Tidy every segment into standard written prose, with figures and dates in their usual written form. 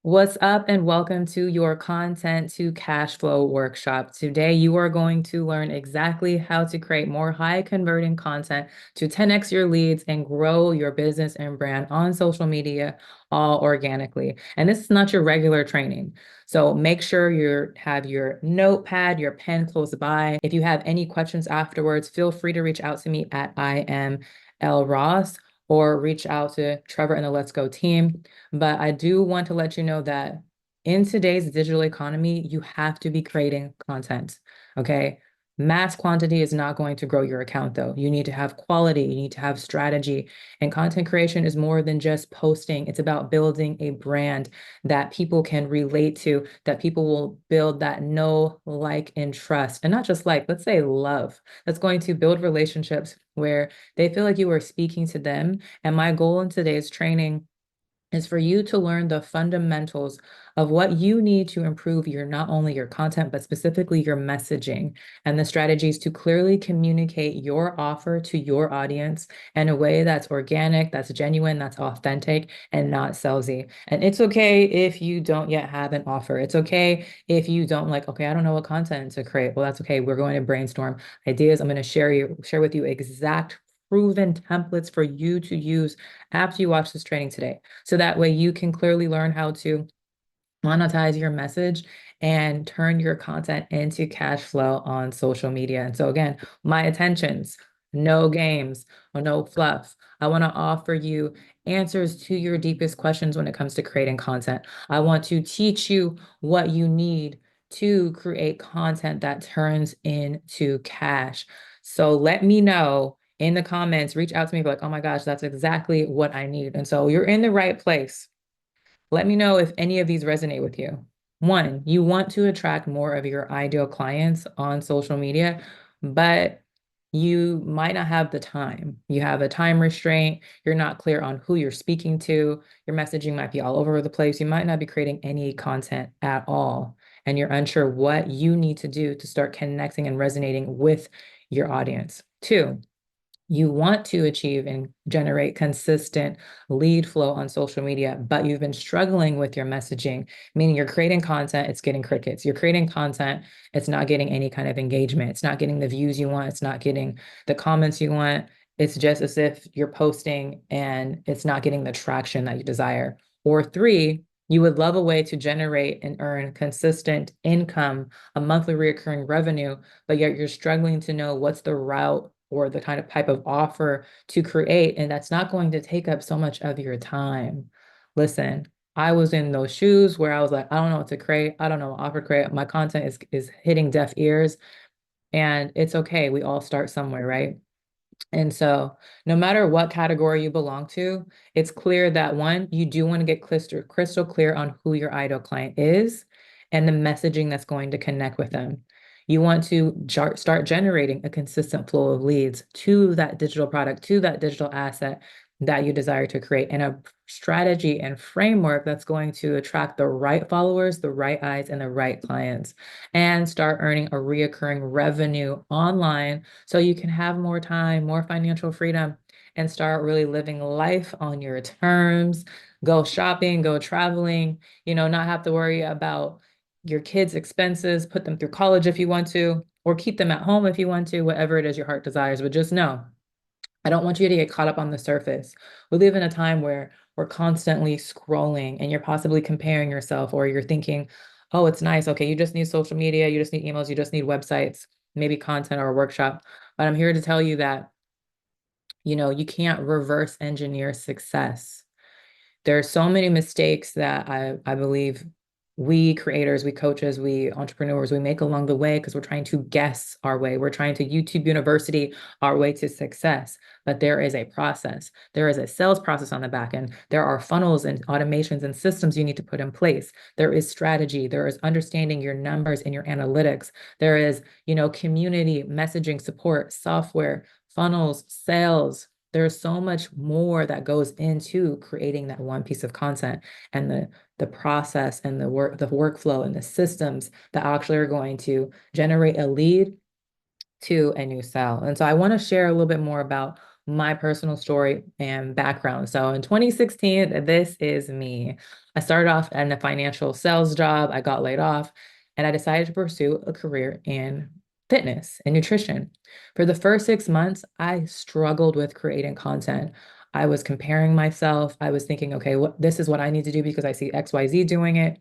What's up, and welcome to your Content to Cashflow workshop. Today, you are going to learn exactly how to create more high converting content to 10x your leads and grow your business and brand on social media all organically. And this is not your regular training. So make sure you have your notepad, your pen close by. If you have any questions afterwards, feel free to reach out to me at I am Elle Ross or reach out to Trevor and the Let's Go team. But I do want to let you know that in today's digital economy, you have to be creating content. Okay. Mass quantity is not going to grow your account, though. You need to have quality, you need to have strategy. And content creation is more than just posting, it's about building a brand that people can relate to, that people will build that know, like, and trust. And not just like, let's say love. That's going to build relationships where they feel like you are speaking to them. And my goal in today's training is for you to learn the fundamentals of what you need to improve your not only your content, but specifically your messaging and the strategies to clearly communicate your offer to your audience in a way that's organic, that's genuine, that's authentic, and not salesy. And it's okay if you don't yet have an offer. It's okay if you don't like, okay, I don't know what content to create. Well, that's okay. We're going to brainstorm ideas. I'm going to share with you exact proven templates for you to use after you watch this training today. So that way you can clearly learn how to monetize your message and turn your content into cash flow on social media. And so again, my attentions, no games or no fluff. I want to offer you answers to your deepest questions when it comes to creating content. I want to teach you what you need to create content that turns into cash. So let me know in the comments, reach out to me, be like, oh my gosh, that's exactly what I need. And so you're in the right place. Let me know if any of these resonate with you. One, you want to attract more of your ideal clients on social media, but you might not have the time. You have a time restraint. You're not clear on who you're speaking to. Your messaging might be all over the place. You might not be creating any content at all. And you're unsure what you need to do to start connecting and resonating with your audience. Two, you want to achieve and generate consistent lead flow on social media, but you've been struggling with your messaging, meaning you're creating content, it's getting crickets. You're creating content, it's not getting any kind of engagement. It's not getting the views you want. It's not getting the comments you want. It's just as if you're posting and it's not getting the traction that you desire. Or three, you would love a way to generate and earn consistent income, a monthly recurring revenue, but yet you're struggling to know what's the route or the kind of type of offer to create. And that's not going to take up so much of your time. Listen, I was in those shoes where I was like, I don't know what to create. I don't know what offer to create. My content is hitting deaf ears. And it's okay. We all start somewhere, right? And so, no matter what category you belong to, it's clear that one, you do want to get crystal clear on who your ideal client is and the messaging that's going to connect with them. You want to start generating a consistent flow of leads to that digital product, to that digital asset that you desire to create, and a strategy and framework that's going to attract the right followers, the right eyes, and the right clients, and start earning a reoccurring revenue online so you can have more time, more financial freedom, and start really living life on your terms. Go shopping, go traveling, not have to worry about your kids' expenses, put them through college if you want to, or keep them at home if you want to, whatever it is your heart desires. But just know, I don't want you to get caught up on the surface. We live in a time where we're constantly scrolling and you're possibly comparing yourself, or you're thinking, oh, it's nice. Okay, you just need social media, you just need emails, you just need websites, maybe content or a workshop. But I'm here to tell you that, you can't reverse engineer success. There are so many mistakes that I believe we creators, we coaches, we entrepreneurs, we make along the way because we're trying to guess our way. We're trying to YouTube University our way to success. But there is a process. There is a sales process on the back end. There are funnels and automations and systems you need to put in place. There is strategy. There is understanding your numbers and your analytics. There is, community, messaging, support, software, funnels, sales. There's so much more that goes into creating that one piece of content, and the process and the workflow and the systems that actually are going to generate a lead to a new sale. And so I want to share a little bit more about my personal story and background. So in 2016, this is me. I started off in a financial sales job. I got laid off and I decided to pursue a career in fitness and nutrition. For the first 6 months, I struggled with creating content. I was comparing myself. I was thinking, okay, this is what I need to do because I see XYZ doing it.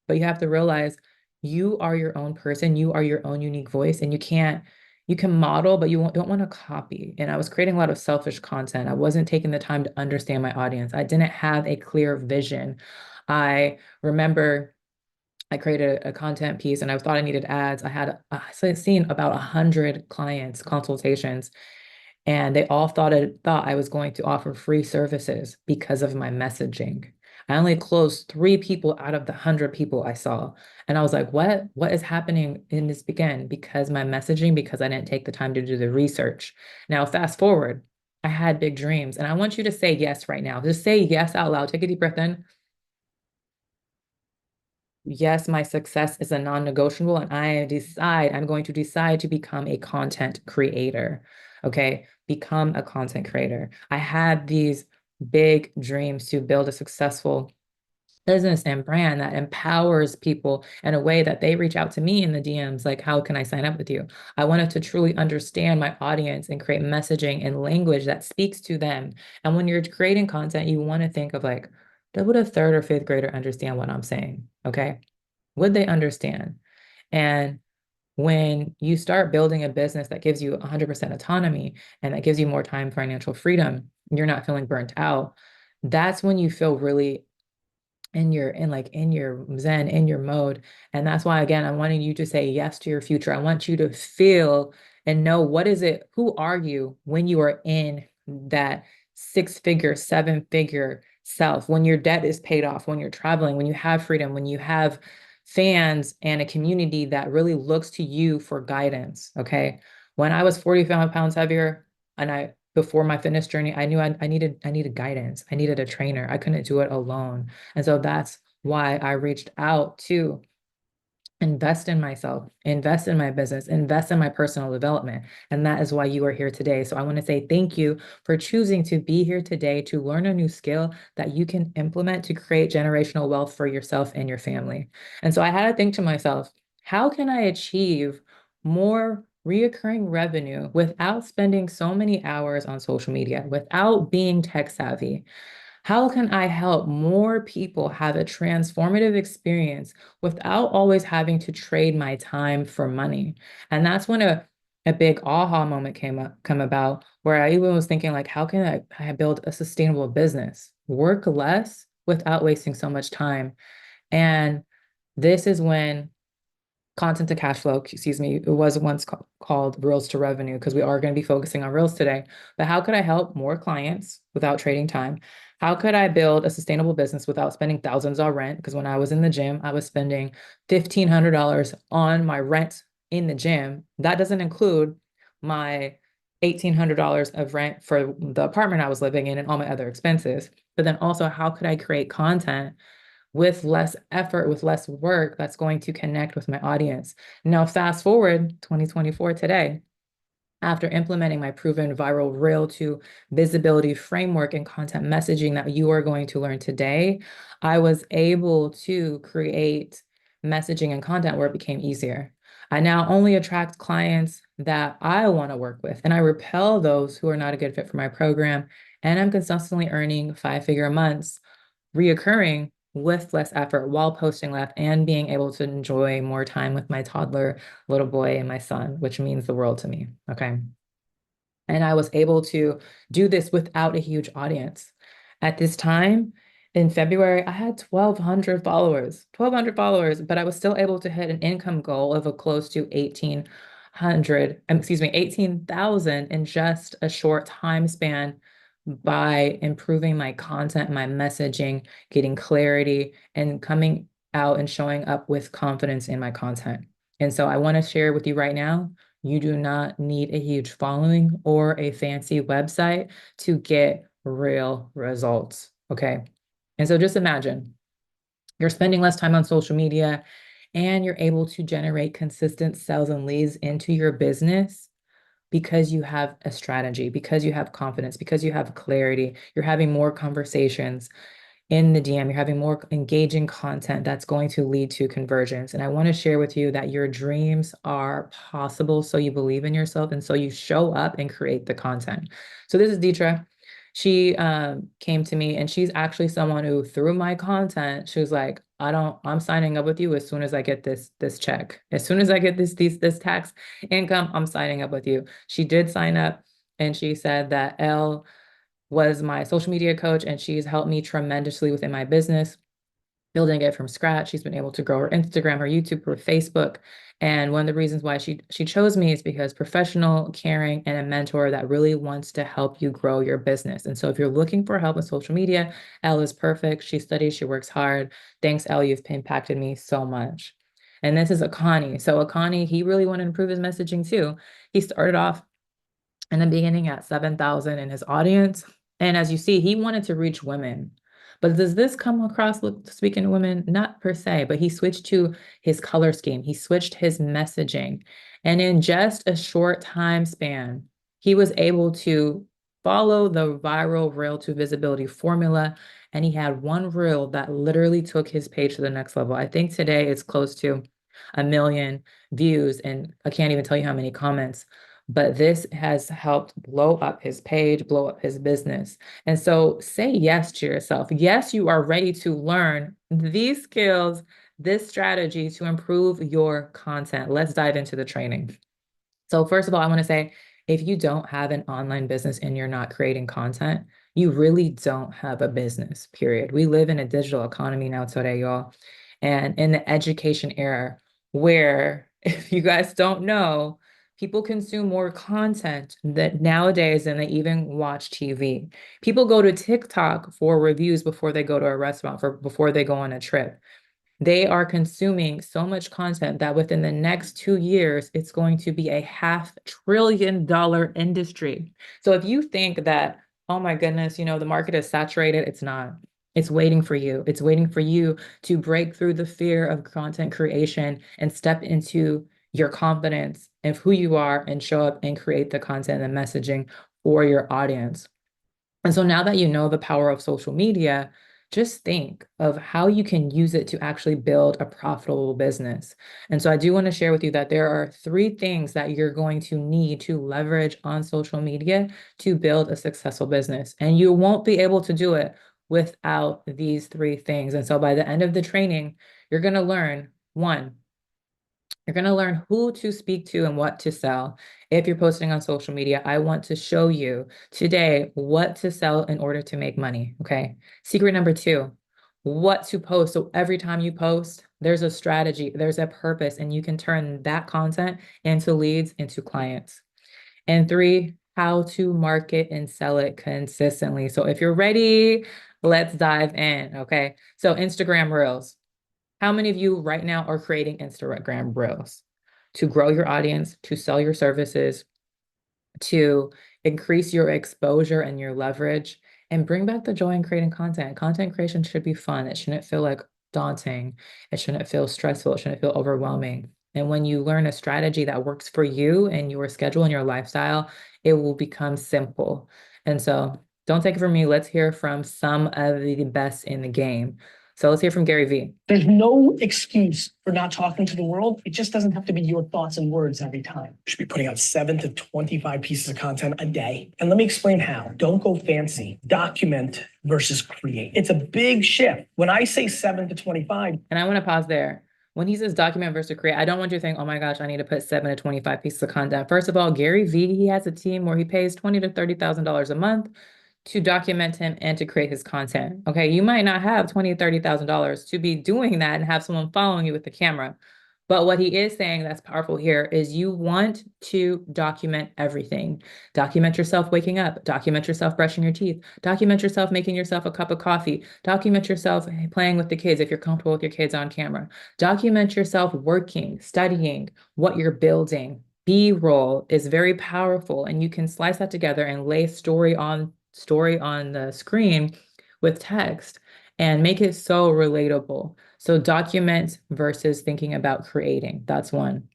But you have to realize you are your own person, you are your own unique voice, and you can model, but don't want to copy. And I was creating a lot of selfish content. I wasn't taking the time to understand my audience. I didn't have a clear vision. I remember I created a content piece and I thought I needed ads. I seen about 100 clients consultations and they all thought I was going to offer free services because of my messaging. I only closed 3 people out of the 100 people I saw. And I was like, what is happening in this begin? Because my messaging, because I didn't take the time to do the research. Now, fast forward, I had big dreams. And I want you to say yes right now. Just say yes out loud. Take a deep breath in. Yes, my success is a non-negotiable, and I'm going to decide to become a content creator. Okay, become a content creator. I had these big dreams to build a successful business and brand that empowers people in a way that they reach out to me in the DMs, like, how can I sign up with you? I wanted to truly understand my audience and create messaging and language that speaks to them. And when you're creating content, you want to think of like, would a third or fifth grader understand what I'm saying? Okay. Would they understand? And when you start building a business that gives you 100% autonomy and that gives you more time, financial freedom, you're not feeling burnt out. That's when you feel really in your zen, in your mode. And that's why, again, I wanted you to say yes to your future. I want you to feel and know what is it, who are you when you are in that 6-figure, 7-figure self, when your debt is paid off, when you're traveling, when you have freedom, when you have fans and a community that really looks to you for guidance. Okay. When I was 45 pounds heavier and before my fitness journey, I knew I needed guidance. I needed a trainer. I couldn't do it alone. And so that's why I reached out to invest in myself, invest in my business, invest in my personal development. And that is why you are here today. So I want to say thank you for choosing to be here today to learn a new skill that you can implement to create generational wealth for yourself and your family. And so I had to think to myself, how can I achieve more reoccurring revenue without spending so many hours on social media, without being tech savvy? How can I help more people have a transformative experience without always having to trade my time for money? And that's when a big aha moment come about where I even was thinking like, how can I build a sustainable business? Work less without wasting so much time. And this is when content to cash flow, excuse me, it was once called Reels to Revenue because we are going to be focusing on Reels today. But how could I help more clients without trading time? How could I build a sustainable business without spending thousands on rent? Because when I was in the gym, I was spending $1,500 on my rent in the gym. That doesn't include my $1,800 of rent for the apartment I was living in and all my other expenses. But then also, how could I create content with less effort, with less work that's going to connect with my audience? Now, fast forward 2024 today, after implementing my proven viral reel to visibility framework and content messaging that you are going to learn today, I was able to create messaging and content where it became easier. I now only attract clients that I want to work with, and I repel those who are not a good fit for my program. And I'm consistently earning 5-figure months reoccurring with less effort while posting less and being able to enjoy more time with my toddler, little boy, and my son, which means the world to me. Okay. And I was able to do this without a huge audience. At this time, in February, I had 1,200 followers, but I was still able to hit an income goal of a close to 18,000 in just a short time span by improving my content, my messaging, getting clarity, and coming out and showing up with confidence in my content. And so I want to share with you right now, you do not need a huge following or a fancy website to get real results. Okay. And so just imagine you're spending less time on social media and you're able to generate consistent sales and leads into your business because you have a strategy, because you have confidence, because you have clarity. You're having more conversations in the DM. You're having more engaging content that's going to lead to conversions. And I want to share with you that your dreams are possible. So you believe in yourself. And so you show up and create the content. So this is Deetra. She came to me, and she's actually someone who, through my content, she was like, I'm signing up with you as soon as I get this check. As soon as I get this tax income, I'm signing up with you. She did sign up, and she said that Elle was my social media coach, and she's helped me tremendously within my business, building it from scratch. She's been able to grow her Instagram, her YouTube, her Facebook. And one of the reasons why she chose me is because professional, caring, and a mentor that really wants to help you grow your business. And so if you're looking for help with social media, Elle is perfect. She studies, she works hard. Thanks, Elle, you've impacted me so much. And this is Akani. So Akani, he really wanted to improve his messaging too. He started off in the beginning at 7,000 in his audience. And as you see, he wanted to reach women. But does this come across speaking to women? Not per se, but he switched to his color scheme. He switched his messaging. And in just a short time span, he was able to follow the viral reel to visibility formula. And he had one reel that literally took his page to the next level. I think today it's close to 1 million views, and I can't even tell you how many comments. But this has helped blow up his page, blow up his business. And so say yes to yourself. Yes, you are ready to learn these skills, this strategy to improve your content. Let's dive into the training. So first of all, I want to say, if you don't have an online business and you're not creating content, you really don't have a business, period. We live in a digital economy now today, y'all. And in the education era, where if you guys don't know, people consume more content that nowadays than they even watch TV. People go to TikTok for reviews before they go to a restaurant, before they go on a trip. They are consuming so much content that within the next 2 years, it's going to be a $500 billion industry. So if you think that, oh my goodness, the market is saturated, it's not. It's waiting for you. It's waiting for you to break through the fear of content creation and step into your confidence of who you are and show up and create the content and messaging for your audience. And so now that you know the power of social media, just think of how you can use it to actually build a profitable business. And so I do want to share with you that there are 3 things that you're going to need to leverage on social media to build a successful business. And you won't be able to do it without these 3 things. And so by the end of the training, you're going to learn, one, you're going to learn who to speak to and what to sell. If you're posting on social media, I want to show you today what to sell in order to make money. Okay. Secret number 2, what to post. So every time you post, there's a strategy, there's a purpose, and you can turn that content into leads, into clients. And 3, how to market and sell it consistently. So if you're ready, let's dive in. Okay. So Instagram Reels. How many of you right now are creating Instagram Reels to grow your audience, to sell your services, to increase your exposure and your leverage, and bring back the joy in creating content? Content creation should be fun. It shouldn't feel like daunting. It shouldn't feel stressful. It shouldn't feel overwhelming. And when you learn a strategy that works for you and your schedule and your lifestyle, it will become simple. And so don't take it from me. Let's hear from some of the best in the game. So let's hear from Gary Vee. There's no excuse for not talking to the world. It just doesn't have to be your thoughts and words every time. You should be putting out 7 to 25 pieces of content a day. And let me explain how. Don't go fancy. Document versus create. It's a big shift. When I say 7 to 25. And I want to pause there. When he says document versus create, I don't want you to think, oh my gosh, I need to put 7 to 25 pieces of content. First of all, Gary Vee, he has a team where he pays $20,000 to $30,000 a month to document him and to create his content. Okay, you might not have $20,000 to $30,000 to be doing that and have someone following you with the camera. But what he is saying that's powerful here is you want to document everything. Document yourself waking up, document yourself brushing your teeth, document yourself making yourself a cup of coffee, document yourself playing with the kids if you're comfortable with your kids on camera, document yourself working, studying, what you're building. B-roll is very powerful, and you can slice that together and lay story on the screen with text and make it so relatable. So document versus thinking about creating. That's one.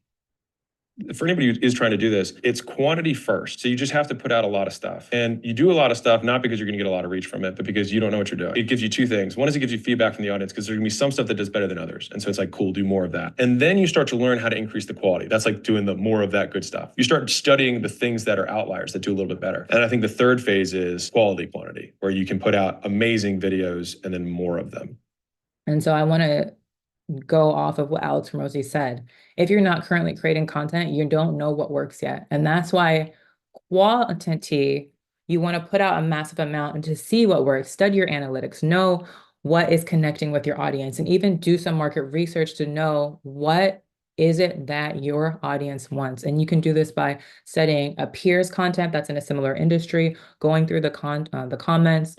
for anybody who is trying to do this, it's quantity first. So you just have to put out a lot of stuff. And you do a lot of stuff, not because you're going to get a lot of reach from it, but because you don't know what you're doing. It gives you two things. One is it gives you feedback from the audience because there's going to be some stuff that does better than others. And so it's like, cool, do more of that. And then you start to learn how to increase the quality. That's like doing the more of that good stuff. You start studying the things that are outliers that do a little bit better. And I think the third phase is quality quantity, where you can put out amazing videos and then more of them. And so I want to go off of what Alex Ramosi said. If you're not currently creating content, you don't know what works yet. And that's why quantity, you want to put out a massive amount and to see what works, study your analytics, know what is connecting with your audience, and even do some market research to know what is it that your audience wants. And you can do this by studying a peer's content that's in a similar industry, going through the comments,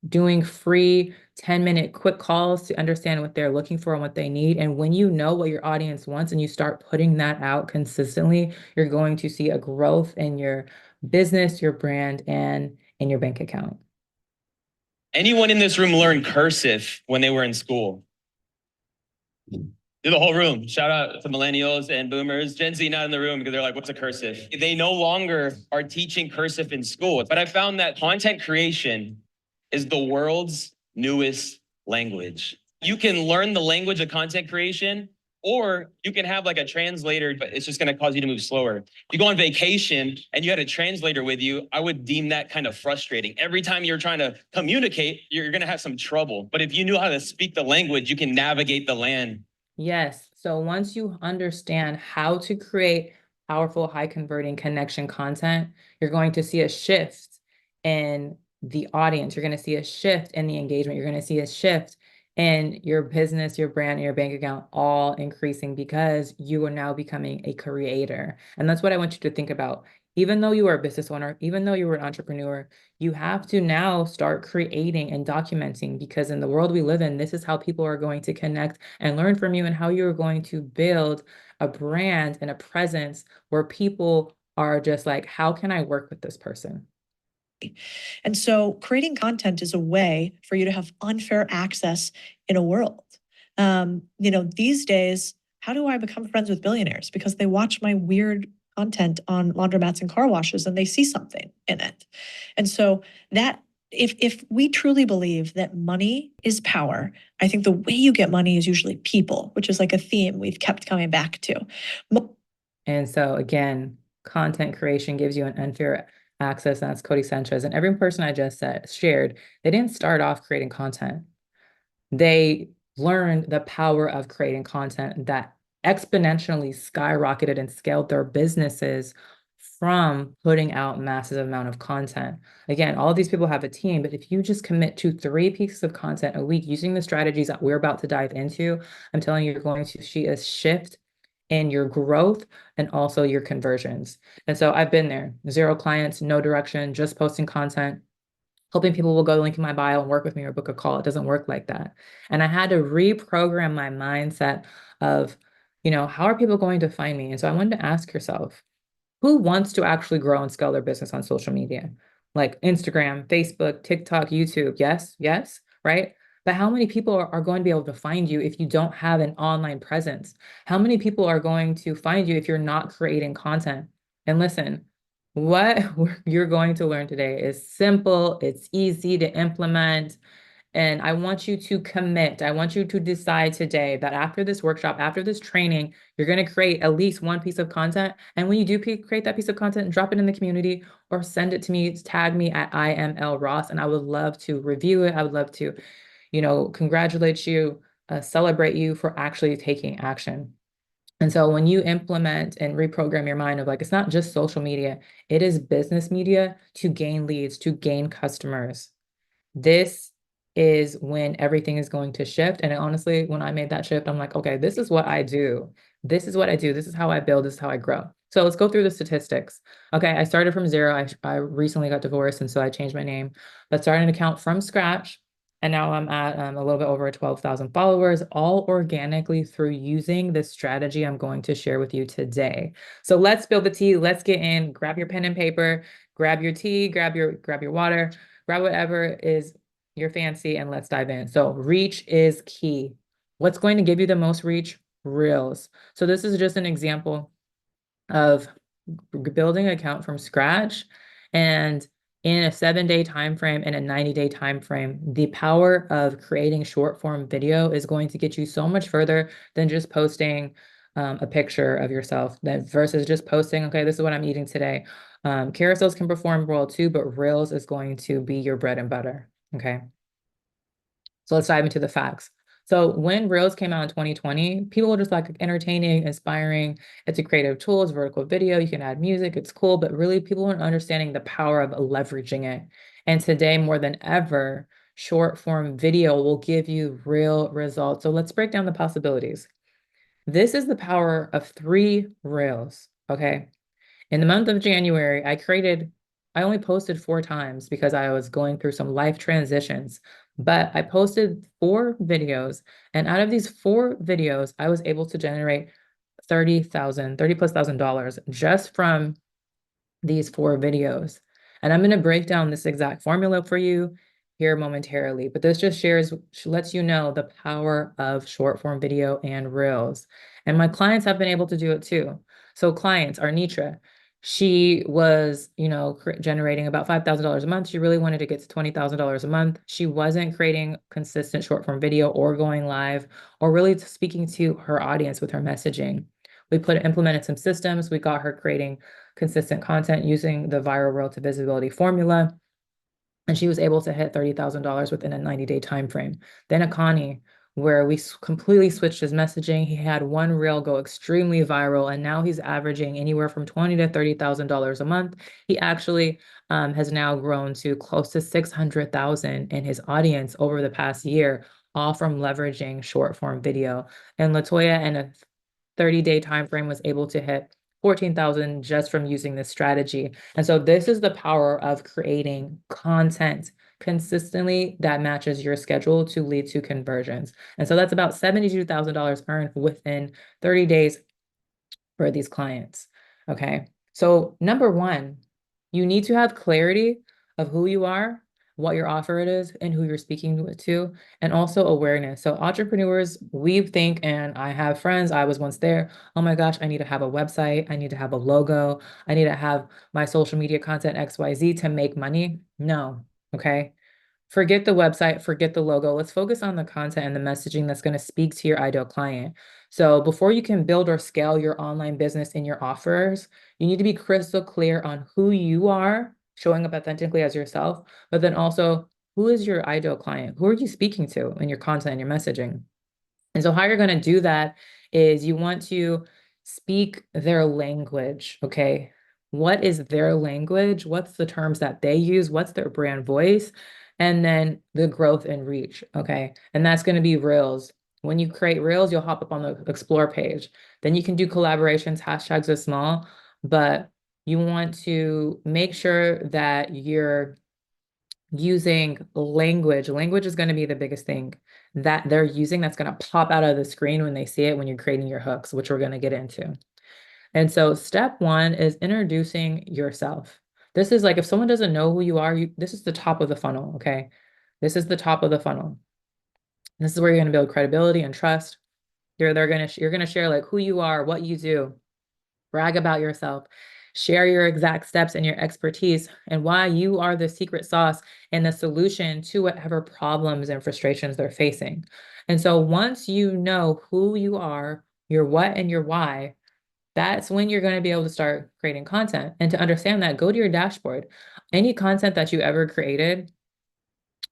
doing free 10-minute quick calls to understand what they're looking for and what they need. And when you know what your audience wants and you start putting that out consistently, you're going to see a growth in your business, your brand, and in your bank account. Anyone in this room learned cursive when they were in school? The whole room. Shout out to millennials and boomers. Gen Z not in the room because they're like, what's a cursive? They no longer are teaching cursive in school. But I found that content creation is the world's newest language. You can learn the language of content creation, or you can have like a translator, but it's just gonna cause you to move slower. If you go on vacation and you had a translator with you, I would deem that kind of frustrating. Every time you're trying to communicate, you're gonna have some trouble. But if you knew how to speak the language, you can navigate the land. Yes. So once you understand how to create powerful, high converting connection content, you're going to see a shift in the audience. You're going to see a shift in the engagement. You're going to see a shift in your business, your brand, and your bank account all increasing because you are now becoming a creator. And that's what I want you to think about. Even though you are a business owner, even though you are an entrepreneur, you have to now start creating and documenting, because in the world we live in, this is how people are going to connect and learn from you, and how you're going to build a brand and a presence where people are just like, how can I work with this person? And so creating content is a way for you to have unfair access in a world. These days, how do I become friends with billionaires? Because they watch my weird content on laundromats and car washes and they see something in it. And so that if we truly believe that money is power, I think the way you get money is usually people, which is like a theme we've kept coming back to. And so again, content creation gives you an unfair access. And that's Cody Sanchez. And every person I just shared, they didn't start off creating content. They learned the power of creating content that exponentially skyrocketed and scaled their businesses from putting out massive amount of content. Again, all of these people have a team, but if you just commit to 3 pieces of content a week using the strategies that we're about to dive into, I'm telling you, you're going to see a shift in your growth and also your conversions. And so I've been there, 0 clients, no direction, just posting content, hoping people will go link in my bio and work with me or book a call. It doesn't work like that. And I had to reprogram my mindset of, how are people going to find me? And so I wanted to ask yourself, who wants to actually grow and scale their business on social media? Like Instagram, Facebook, TikTok, YouTube. Yes, yes, right? But how many people are going to be able to find you if you don't have an online presence? How many people are going to find you if you're not creating content? And listen, what you're going to learn today is simple, it's easy to implement. And I want you to commit. I want you to decide today that after this workshop, after this training, you're going to create at least 1 piece of content. And when you do create that piece of content, drop it in the community or send it to me, tag me at I am Elle Ross. And I would love to review it. I would love to, congratulate you, celebrate you for actually taking action. And so when you implement and reprogram your mind of like, it's not just social media, it is business media to gain leads, to gain customers. This is when everything is going to shift. And honestly, when I made that shift, I'm like, okay, this is what I do. This is what I do. This is how I build. This is how I grow. So let's go through the statistics. Okay, I started from 0. I recently got divorced, and so I changed my name, but started an account from scratch. And now I'm at a little bit over 12,000 followers, all organically through using this strategy I'm going to share with you today. So let's build the tea. Let's get in. Grab your pen and paper. Grab your tea. Grab your water. Grab whatever is your fancy, and let's dive in. So reach is key. What's going to give you the most reach? Reels. So this is just an example of building an account from scratch, and in a 7-day time frame and a 90-day time frame, the power of creating short form video is going to get you so much further than just posting a picture of yourself, that versus just posting, okay, this is what I'm eating today. Carousels can perform well too, but Reels is going to be your bread and butter. Okay. So let's dive into the facts. So when Reels came out in 2020, people were just like entertaining, inspiring. It's a creative tool, it's vertical video, you can add music, it's cool, but really people weren't understanding the power of leveraging it. And today, more than ever, short form video will give you real results. So let's break down the possibilities. This is the power of 3 Reels, okay? In the month of January, I only posted 4 times because I was going through some life transitions, but I posted 4 videos. And out of these 4 videos, I was able to generate $30,000+ just from these 4 videos. And I'm going to break down this exact formula for you here momentarily, but this just lets you know the power of short form video and Reels. And my clients have been able to do it too. So clients, Arnitra, she was, generating about $5,000 a month. She really wanted to get to $20,000 a month. She wasn't creating consistent short form video or going live or really speaking to her audience with her messaging. We implemented some systems. We got her creating consistent content using the viral reel to visibility formula. And she was able to hit $30,000 within a 90-day time frame. Then Akani, where we completely switched his messaging. He had one reel go extremely viral, and now he's averaging anywhere from $20,000 to $30,000 a month. He actually has now grown to close to 600,000 in his audience over the past year, all from leveraging short form video. And Latoya, in a 30-day time frame, was able to hit 14,000 just from using this strategy. And so this is the power of creating content consistently that matches your schedule to lead to conversions. And so that's about $72,000 earned within 30 days for these clients. Okay. So number one, you need to have clarity of who you are, what your offer it is, and who you're speaking to, and also awareness. So entrepreneurs, we think, and I have friends, I was once there, oh my gosh, I need to have a website, I need to have a logo, I need to have my social media content XYZ to make money. No, okay? Forget the website, forget the logo. Let's focus on the content and the messaging that's going to speak to your ideal client. So before you can build or scale your online business and your offers, you need to be crystal clear on who you are, showing up authentically as yourself, but then also who is your ideal client? Who are you speaking to in your content and your messaging? And so how you're going to do that is you want to speak their language, okay? What is their language? What's the terms that they use? What's their brand voice? And then the growth and reach, okay? And that's going to be Reels. When you create Reels, you'll hop up on the Explore page. Then you can do collaborations, hashtags are small, but you want to make sure that you're using language. Language is going to be the biggest thing that they're using that's going to pop out of the screen when they see it when you're creating your hooks, which we're going to get into. And so step one is introducing yourself. This is like if someone doesn't know who you are, this is the top of the funnel, okay? This is the top of the funnel. This is where you're going to build credibility and trust. You're going to share like who you are, what you do, brag about yourself, share your exact steps and your expertise and why you are the secret sauce and the solution to whatever problems and frustrations they're facing. And so once you know who you are, your what and your why, that's when you're going to be able to start creating content. And to understand that, go to your dashboard. Any content that you ever created,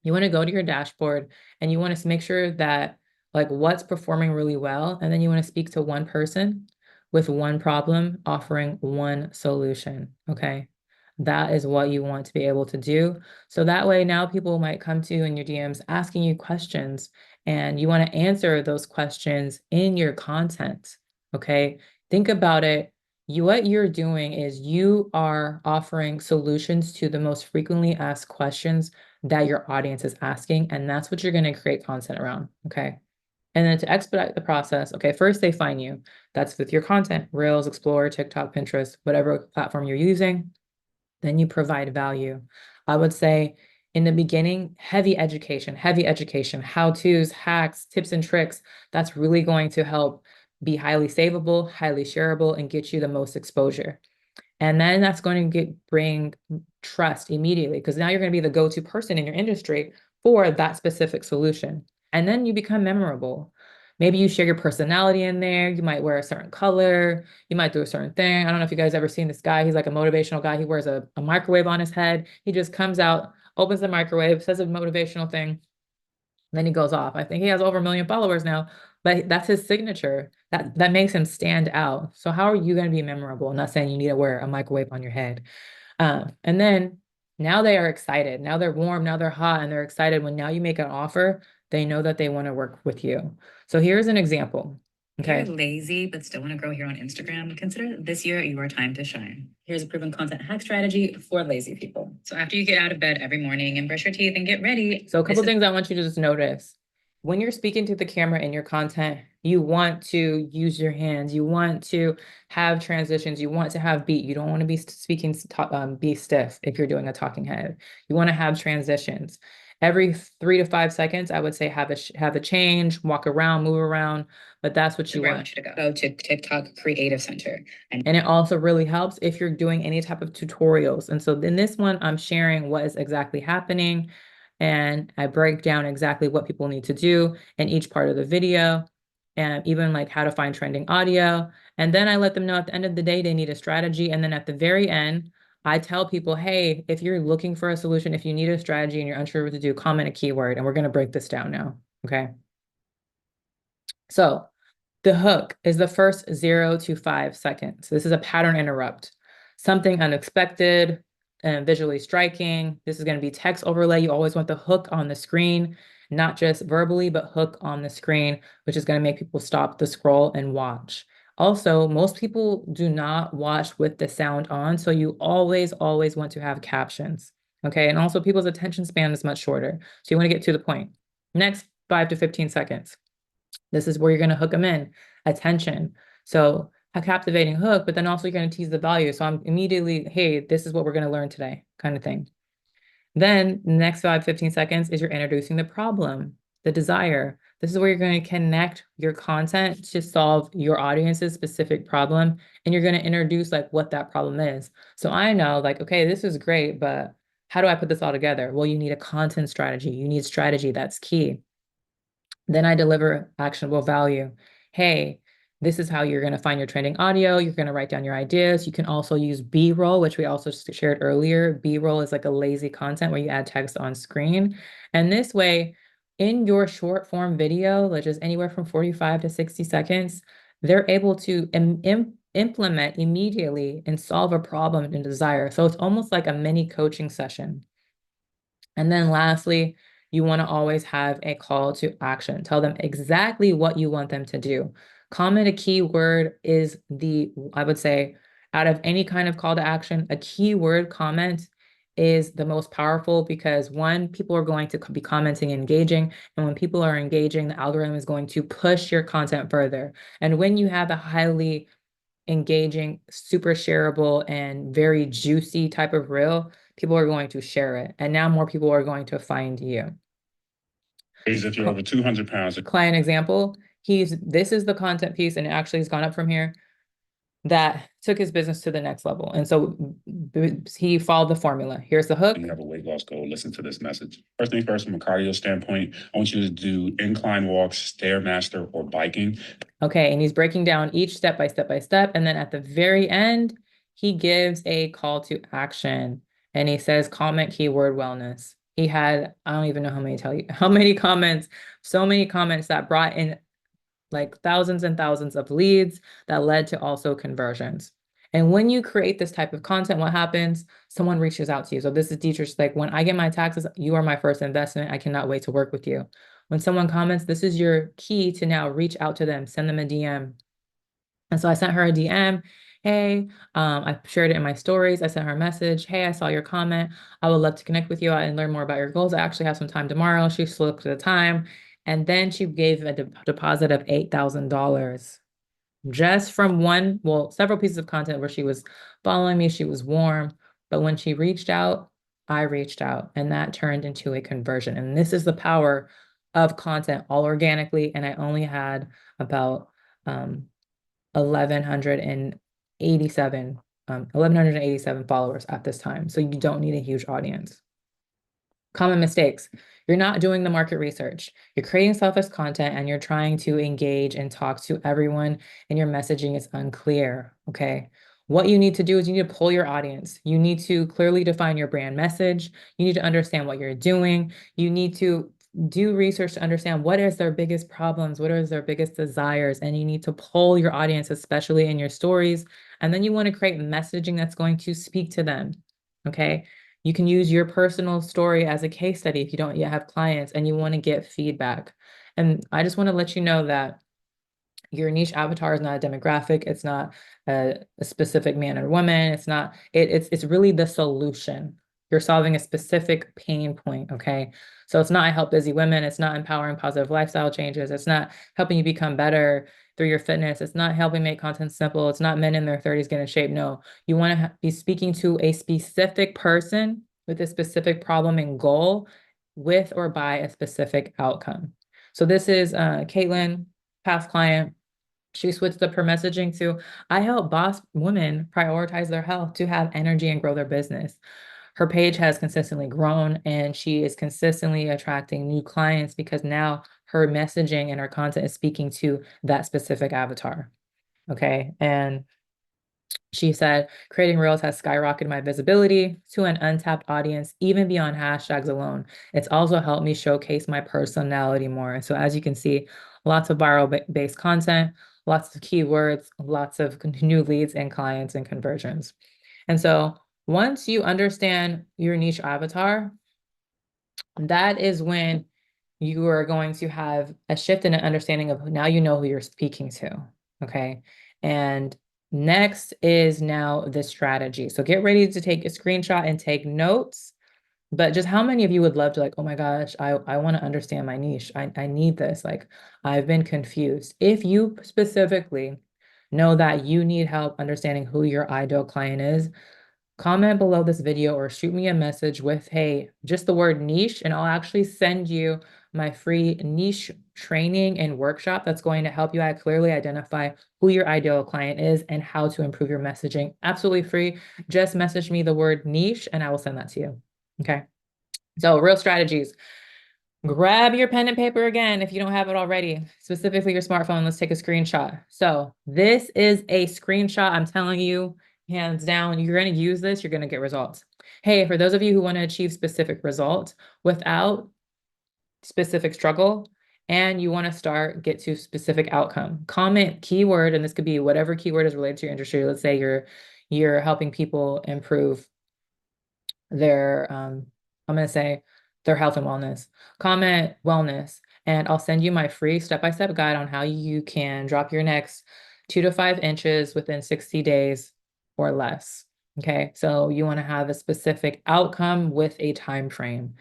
you want to go to your dashboard and you want to make sure that like what's performing really well. And then you want to speak to one person with one problem, offering one solution. Okay. That is what you want to be able to do. So that way now people might come to you in your DMs asking you questions and you want to answer those questions in your content. Okay. Think about it. What you're doing is you are offering solutions to the most frequently asked questions that your audience is asking, and that's what you're going to create content around, okay? And then to expedite the process, okay, first they find you. That's with your content, Reels, Explore, TikTok, Pinterest, whatever platform you're using. Then you provide value. I would say in the beginning, heavy education, how-tos, hacks, tips and tricks. That's really going to help be highly savable, highly shareable, and get you the most exposure. And then that's going to bring trust immediately, because now you're going to be the go-to person in your industry for that specific solution. And then you become memorable. Maybe you share your personality in there. You might wear a certain color. You might do a certain thing. I don't know if you guys ever seen this guy. He's like a motivational guy. He wears a microwave on his head. He just comes out, opens the microwave, says a motivational thing, then he goes off. I think he has over 1 million followers now, but that's his signature. That makes him stand out. So how are you going to be memorable? I'm not saying you need to wear a microwave on your head. And then now they are excited. Now they're warm. Now they're hot, and they're excited. When now you make an offer, they know that they want to work with you. So here's an example. If Okay. you're lazy but still want to grow here on Instagram, consider this year your time to shine. Here's a proven content hack strategy for lazy people. So after you get out of bed every morning and brush your teeth and get ready. So a couple things I want you to just notice. When you're speaking to the camera in your content, you want to use your hands. You want to have transitions. You want to have beat. You don't want to be speaking, be stiff if you're doing a talking head. You want to have transitions. Every 3 to 5 seconds, I would say have a change, walk around, move around, but that's what you Where I want. want you to go to TikTok Creative Center. And it also really helps if you're doing any type of tutorials. And so in this one, I'm sharing what is exactly happening. And I break down exactly what people need to do in each part of the video, and even like how to find trending audio. And then I let them know at the end of the day, they need a strategy. And then at the very end, I tell people, hey, if you're looking for a solution, if you need a strategy and you're unsure what to do, comment a keyword, and we're going to break this down now. Okay. So the hook is the first 0 to 5 seconds. This is a pattern interrupt, something unexpected and visually striking. This is going to be text overlay. You always want the hook on the screen, not just verbally, but hook on the screen, which is going to make people stop the scroll and watch. Also, most people do not watch with the sound on, so you always want to have captions. Okay, and also people's attention span is much shorter, so you want to get to the point. Next 5 to 15 seconds. This is where you're going to hook them in. Attention. So a captivating hook, but then also you're going to tease the value. So I'm immediately, hey, this is what we're going to learn today, kind of thing. Then the next 15 seconds is you're introducing the problem, the desire. This is where you're going to connect your content to solve your audience's specific problem. And you're going to introduce like what that problem is. So I know like, okay, this is great, but how do I put this all together? Well, you need a content strategy. You need strategy. That's key. Then I deliver actionable value. Hey, this is how you're going to find your trending audio. You're going to write down your ideas. You can also use B-roll, which we also shared earlier. B-roll is like a lazy content where you add text on screen. And this way, in your short form video, which is anywhere from 45 to 60 seconds, they're able to implement immediately and solve a problem and desire. So it's almost like a mini coaching session. And then lastly, you want to always have a call to action. Tell them exactly what you want them to do. Comment a keyword is I would say, out of any kind of call to action, a keyword comment is the most powerful because one, people are going to be commenting and engaging. And when people are engaging, the algorithm is going to push your content further. And when you have a highly engaging, super shareable, and very juicy type of reel, people are going to share it. And now more people are going to find you. If you're over 200 pounds. Client example, this is the content piece, and it actually has gone up from here, that took his business to the next level. And so he followed the formula. Here's the hook. You have a weight loss goal, listen to this message. First thing first, from a cardio standpoint, I want you to do incline walks, Stairmaster, or biking. Okay, and he's breaking down each step by step by step. And then at the very end, he gives a call to action. And he says, comment keyword wellness. He had, I don't even know how many comments, so many comments that brought in like thousands and thousands of leads that led to also conversions. And when you create this type of content, what happens? Someone reaches out to you. So this is Dietrich's, like, when I get my taxes, you are my first investment. I cannot wait to work with you. When someone comments, this is your key to now reach out to them, send them a DM. And so I sent her a DM. Hey, I shared it in my stories. I sent her a message. Hey, I saw your comment. I would love to connect with you and learn more about your goals. I actually have some time tomorrow. She looked at the time. And then she gave a deposit of $8,000 just from several pieces of content where she was following me. She was warm. But when she reached out, I reached out, and that turned into a conversion. And this is the power of content, all organically. And I only had about 1187 1187 followers at this time. So you don't need a huge audience. Common mistakes. You're not doing the market research. You're creating selfish content and you're trying to engage and talk to everyone, and your messaging is unclear. Okay. What you need to do is you need to pull your audience. You need to clearly define your brand message. You need to understand what you're doing. You need to do research to understand what is their biggest problems, what is their biggest desires, and you need to pull your audience, especially in your stories. And then you want to create messaging that's going to speak to them. Okay. You can use your personal story as a case study if you don't yet have clients and you want to get feedback. And I just want to let you know that your niche avatar is not a demographic. It's not a specific man or woman. It's not, it's really the solution. You're solving a specific pain point, okay? So it's not I help busy women. It's not empowering positive lifestyle changes. It's not helping you become better through your fitness. It's not helping make content simple. It's not men in their 30s get in shape. No, you want to be speaking to a specific person with a specific problem and goal with or by a specific outcome. So this is Caitlin, past client. She switched up her messaging to, I help boss women prioritize their health to have energy and grow their business. Her page has consistently grown and she is consistently attracting new clients because now her messaging and her content is speaking to that specific avatar. Okay. And she said, creating reels has skyrocketed my visibility to an untapped audience, even beyond hashtags alone. It's also helped me showcase my personality more. So as you can see, lots of viral based content, lots of keywords, lots of new leads and clients and conversions. And so once you understand your niche avatar, that is when you are going to have a shift in an understanding of now you know who you're speaking to. Okay. And next is now the strategy. So get ready to take a screenshot and take notes. But just how many of you would love to, like, oh my gosh, I want to understand my niche. I need this. Like, I've been confused. If you specifically know that you need help understanding who your ideal client is, comment below this video or shoot me a message with, hey, just the word niche, and I'll actually send you my free niche training and workshop that's going to help you clearly identify who your ideal client is and how to improve your messaging. Absolutely free. Just message me the word niche and I will send that to you. Okay. So real strategies. Grab your pen and paper again if you don't have it already, specifically your smartphone. Let's take a screenshot. So this is a screenshot. I'm telling you, hands down, you're going to use this, you're going to get results. Hey, for those of you who want to achieve specific results without specific struggle, and you want to get to specific outcome, comment keyword, and this could be whatever keyword is related to your industry. Let's say you're helping people improve their, I'm going to say their health and wellness. Comment wellness, and I'll send you my free step-by-step guide on how you can drop your next 2 to 5 inches within 60 days or less. Okay, so you want to have a specific outcome with a time frame.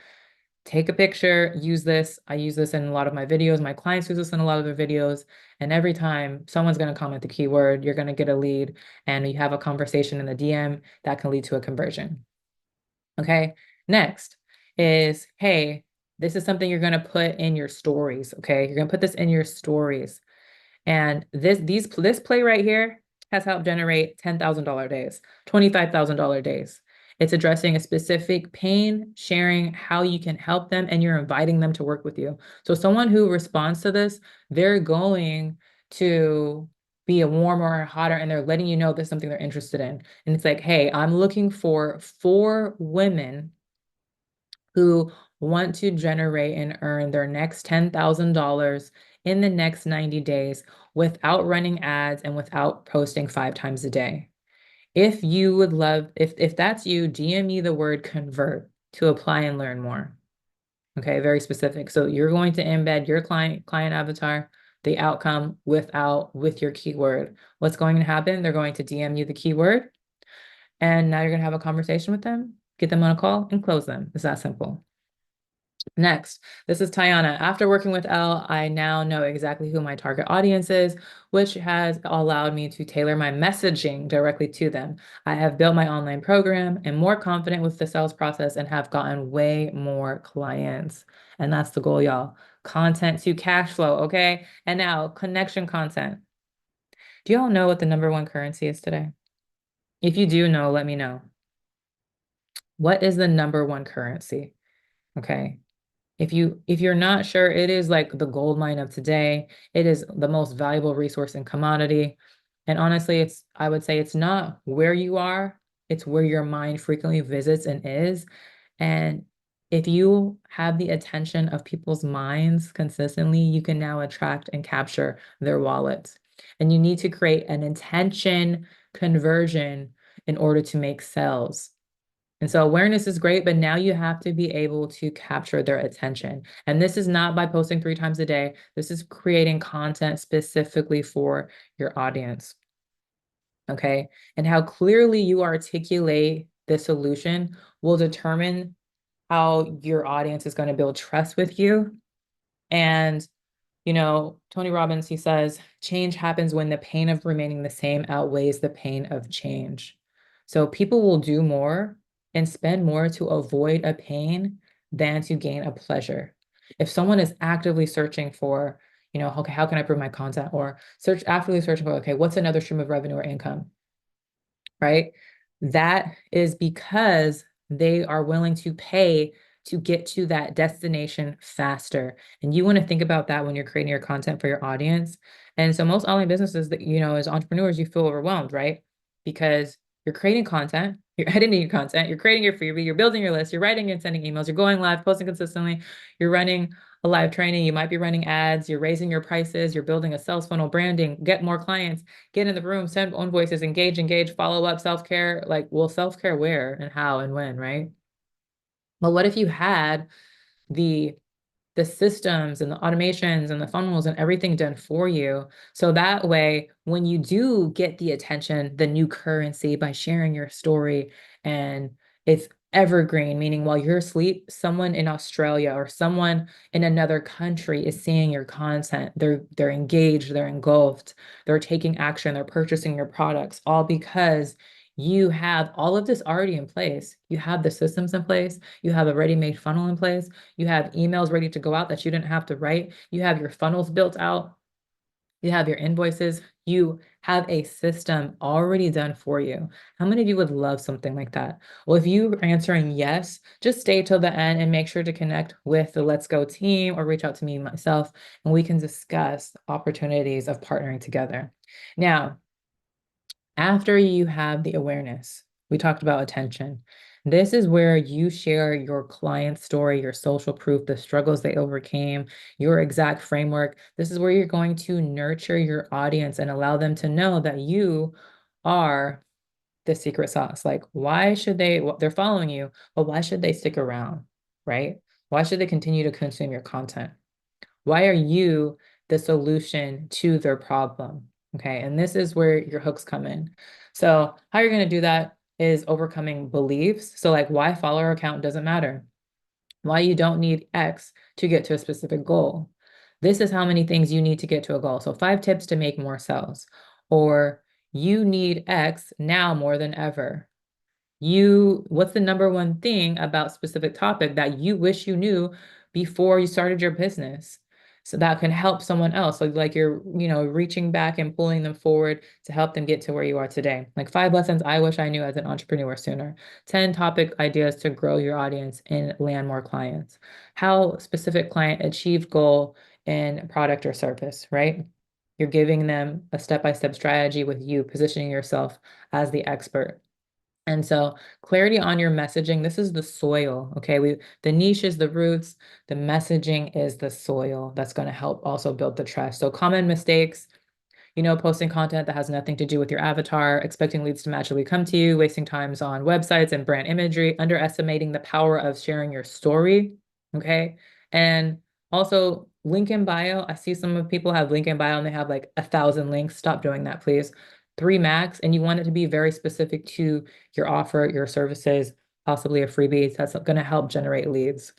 Take a picture, use this. I use this in a lot of my videos. My clients use this in a lot of their videos. And every time someone's going to comment the keyword, you're going to get a lead and you have a conversation in the DM that can lead to a conversion. Okay, next is, hey, this is something you're going to put in your stories. Okay, you're going to put this in your stories. And this play right here has helped generate $10,000 days, $25,000 days. It's addressing a specific pain, sharing how you can help them, and you're inviting them to work with you. So someone who responds to this, they're going to be a warmer or hotter, and they're letting you know there's something they're interested in. And it's like, hey, I'm looking for 4 women who want to generate and earn their next $10,000 in the next 90 days without running ads and without posting 5 times a day. If you would love, if that's you, DM me the word convert to apply and learn more. Okay, very specific. So you're going to embed your client avatar, the outcome with your keyword. What's going to happen? They're going to DM you the keyword, and now you're going to have a conversation with them, get them on a call, and close them. It's that simple. Next, this is Tiana. After working with Elle, I now know exactly who my target audience is, which has allowed me to tailor my messaging directly to them. I have built my online program and more confident with the sales process and have gotten way more clients. And that's the goal, y'all. Content to cash flow, okay? And now connection content. Do y'all know what the number one currency is today? If you do know, let me know. What is the number one currency? Okay. If you're not sure, it is like the gold mine of today. It is the most valuable resource and commodity. And honestly, I would say it's not where you are, it's where your mind frequently visits and is. And if you have the attention of people's minds consistently, you can now attract and capture their wallets. And you need to create an intention conversion in order to make sales. And so awareness is great, but now you have to be able to capture their attention. And this is not by posting 3 times a day. This is creating content specifically for your audience. Okay. And how clearly you articulate the solution will determine how your audience is going to build trust with you. And Tony Robbins, he says, change happens when the pain of remaining the same outweighs the pain of change. So people will do more and spend more to avoid a pain than to gain a pleasure. If someone is actively searching for, okay, how can I improve my content? Or actively searching for, okay, what's another stream of revenue or income? Right? That is because they are willing to pay to get to that destination faster. And you want to think about that when you're creating your content for your audience. And so most online businesses that, as entrepreneurs, you feel overwhelmed, right? Because you're creating content, you're editing your content, you're creating your freebie, you're building your list, you're writing and sending emails, you're going live, posting consistently, you're running a live training, you might be running ads, you're raising your prices, you're building a sales funnel, branding, get more clients, get in the room, send invoices, engage, follow up, self-care. Like, well, self-care where and how and when, right? But what if you had the the systems and the automations and the funnels and everything done for you? So that way, when you do get the attention, the new currency by sharing your story, and it's evergreen, meaning while you're asleep, someone in Australia or someone in another country is seeing your content. They're engaged, they're engulfed, they're taking action, they're purchasing your products, all because you have all of this already in place. You have the systems in place, you have a ready-made funnel in place, you have emails ready to go out that you didn't have to write. You have your funnels built out. You have your invoices. You have a system already done for you. How many of you would love something like that? Well, if you are answering yes, just stay till the end and make sure to connect with the Let's Go team or reach out to me myself, and we can discuss opportunities of partnering together. Now, after you have the awareness, we talked about attention. This is where you share your client's story, your social proof, the struggles they overcame, your exact framework. This is where you're going to nurture your audience and allow them to know that you are the secret sauce. Like, why should they're following you, but why should they stick around, right? Why should they continue to consume your content? Why are you the solution to their problem? Okay. And this is where your hooks come in. So, how you're going to do that is overcoming beliefs. So, like, why follower account doesn't matter, why you don't need X to get to a specific goal. This is how many things you need to get to a goal. So, 5 tips to make more sales, or you need X now more than ever. What's the number one thing about specific topic that you wish you knew before you started your business? So that can help someone else. So like you're, reaching back and pulling them forward to help them get to where you are today. Like 5 lessons I wish I knew as an entrepreneur sooner. 10 topic ideas to grow your audience and land more clients. How specific client achieved goal in product or service, right? You're giving them a step-by-step strategy with you positioning yourself as the expert. And so clarity on your messaging, this is the soil, okay? The niche is the roots, the messaging is the soil that's going to help also build the trust. So common mistakes, posting content that has nothing to do with your avatar, expecting leads to magically come to you, wasting times on websites and brand imagery, underestimating the power of sharing your story, okay? And also link in bio. I see some of people have link in bio and they have like 1,000 links. Stop doing that, please. 3 max, and you want it to be very specific to your offer, your services, possibly a freebie that's going to help generate leads.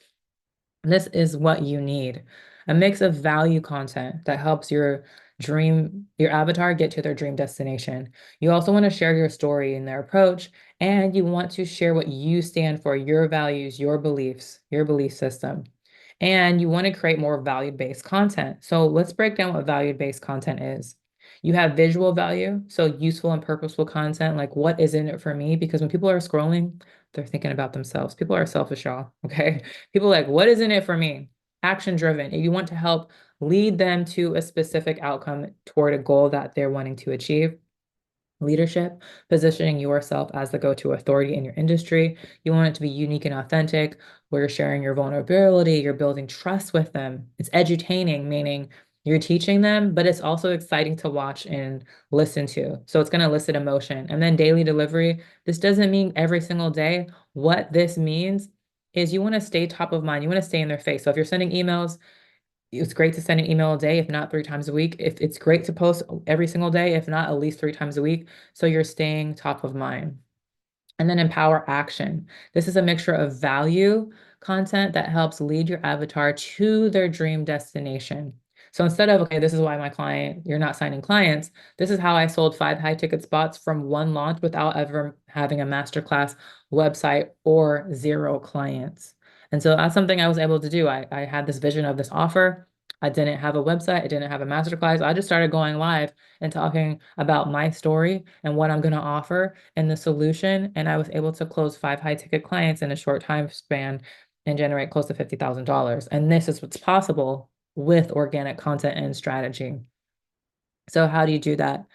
This is what you need. A mix of value content that helps your avatar get to their dream destination. You also want to share your story and their approach, and you want to share what you stand for, your values, your beliefs, your belief system. And you want to create more value-based content. So let's break down what value-based content is. You have visual value, so useful and purposeful content, like what is in it for me? Because when people are scrolling, they're thinking about themselves. People are selfish, y'all, okay? People are like, what is in it for me? Action driven. If you want to help lead them to a specific outcome toward a goal that they're wanting to achieve. Leadership, positioning yourself as the go-to authority in your industry. You want it to be unique and authentic, where you're sharing your vulnerability, you're building trust with them. It's edutaining, meaning you're teaching them, but it's also exciting to watch and listen to. So it's going to elicit emotion. And then daily delivery, this doesn't mean every single day. What this means is you want to stay top of mind. You want to stay in their face. So if you're sending emails, it's great to send an email a day, if not 3 times a week. If it's great to post every single day, if not at least 3 times a week. So you're staying top of mind. And then empower action. This is a mixture of value content that helps lead your avatar to their dream destination. So instead of, okay, this is why you're not signing clients, this is how I sold 5 high-ticket spots from one launch without ever having a masterclass website or 0 clients. And so that's something I was able to do. I had this vision of this offer. I didn't have a website. I didn't have a masterclass. I just started going live and talking about my story and what I'm going to offer and the solution. And I was able to close 5 high-ticket clients in a short time span and generate close to $50,000. And this is what's possible with organic content and strategy. So how do you do that?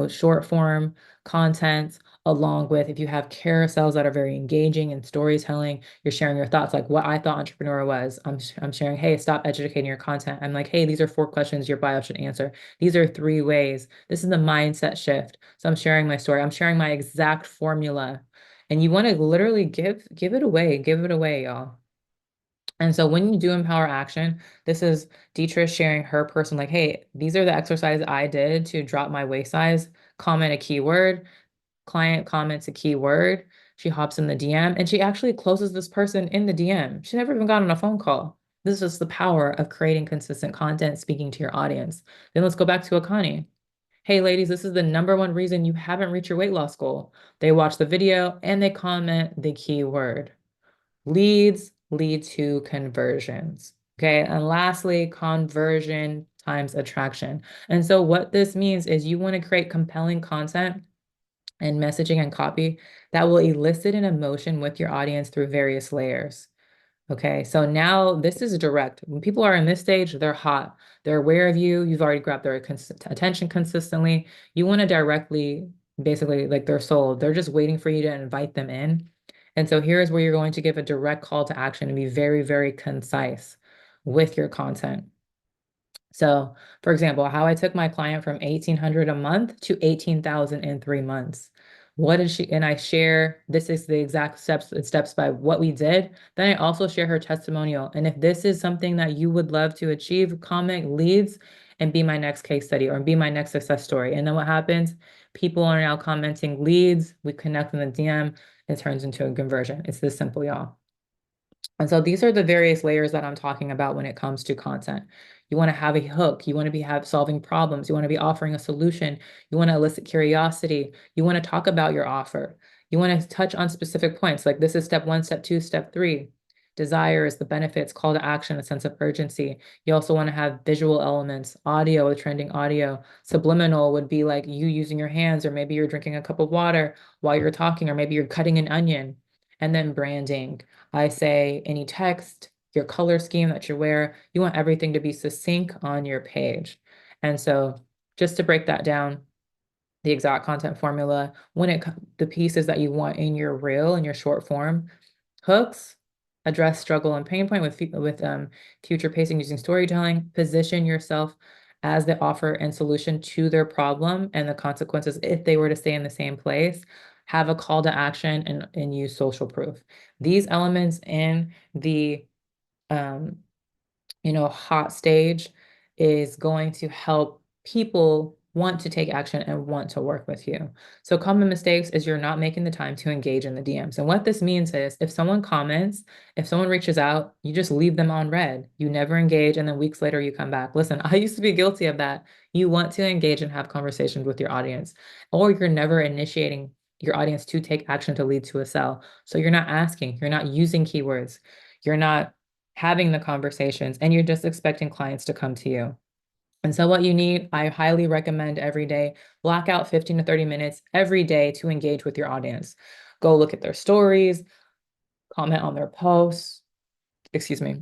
Short form content, along with if you have carousels that are very engaging and storytelling, you're sharing your thoughts, like what I thought entrepreneur was. I'm sharing, hey, stop educating your content. I'm like, hey, these are 4 questions your bio should answer. These are 3 ways. This is the mindset shift. So I'm sharing my story. I'm sharing my exact formula. And you want to literally give it away. Give it away, y'all. And so when you do empower action, this is Deetra sharing her personal, like, hey, these are the exercises I did to drop my waist size, comment a keyword, client comments a keyword, she hops in the DM, and she actually closes this person in the DM. She never even got on a phone call. This is the power of creating consistent content, speaking to your audience. Then let's go back to Akani. Hey, ladies, this is the #1 reason you haven't reached your weight loss goal. They watch the video and they comment the keyword. Leads lead to conversions. Okay. And lastly, conversion times attraction. And so what this means is you want to create compelling content and messaging and copy that will elicit an emotion with your audience through various layers. Okay, so now this is direct. When people are in this stage, they're hot. They're aware of you. You've already grabbed their attention consistently. You want to directly, basically, like they're sold. They're just waiting for you to invite them in. And so here's where you're going to give a direct call to action and be very, very concise with your content. So, for example, how I took my client from 1,800 a month to 18,000 in 3 months. What did she, and I share, this is the exact steps by what we did. Then I also share her testimonial. And if this is something that you would love to achieve, comment leads and be my next case study or be my next success story. And then what happens? People are now commenting leads. We connect in the DM. It turns into a conversion. It's this simple, y'all. And so these are the various layers that I'm talking about when it comes to content. You want to have a hook. You want to be solving problems. You want to be offering a solution. You want to elicit curiosity. You want to talk about your offer. You want to touch on specific points. Like this is step 1, step 2, step 3. Desires, the benefits, call to action, a sense of urgency. You also want to have visual elements, audio, trending audio. Subliminal would be like you using your hands, or maybe you're drinking a cup of water while you're talking, or maybe you're cutting an onion. And then branding. I say any text, your color scheme that you wear, you want everything to be succinct on your page. And so just to break that down, the exact content formula, the pieces that you want in your reel, in your short form, hooks, address struggle and pain point with future pacing using storytelling, position yourself as the offer and solution to their problem and the consequences if they were to stay in the same place, have a call to action and use social proof. These elements in the hot stage is going to help people want to take action and want to work with you. So common mistakes is you're not making the time to engage in the DMs. And what this means is if someone comments, if someone reaches out, you just leave them on read. You never engage, and then weeks later you come back. Listen, I used to be guilty of that. You want to engage and have conversations with your audience, or you're never initiating your audience to take action to lead to a sell. So you're not asking, you're not using keywords, you're not having the conversations, and you're just expecting clients to come to you. And so what you need, I highly recommend every day, block out 15 to 30 minutes every day to engage with your audience. Go look at their stories, comment on their posts, excuse me.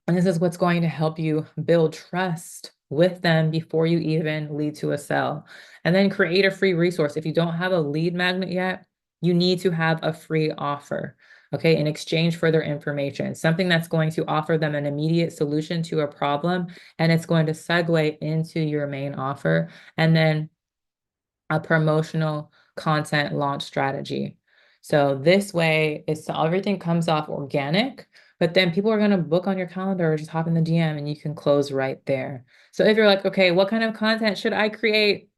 And this is what's going to help you build trust with them before you even lead to a sale. And then create a free resource. If you don't have a lead magnet yet, you need to have a free offer, okay, in exchange for their information, something that's going to offer them an immediate solution to a problem, and it's going to segue into your main offer, and then a promotional content launch strategy. So this way, it's everything comes off organic, but then people are going to book on your calendar or just hop in the DM and you can close right there. So if you're like, okay, what kind of content should I create?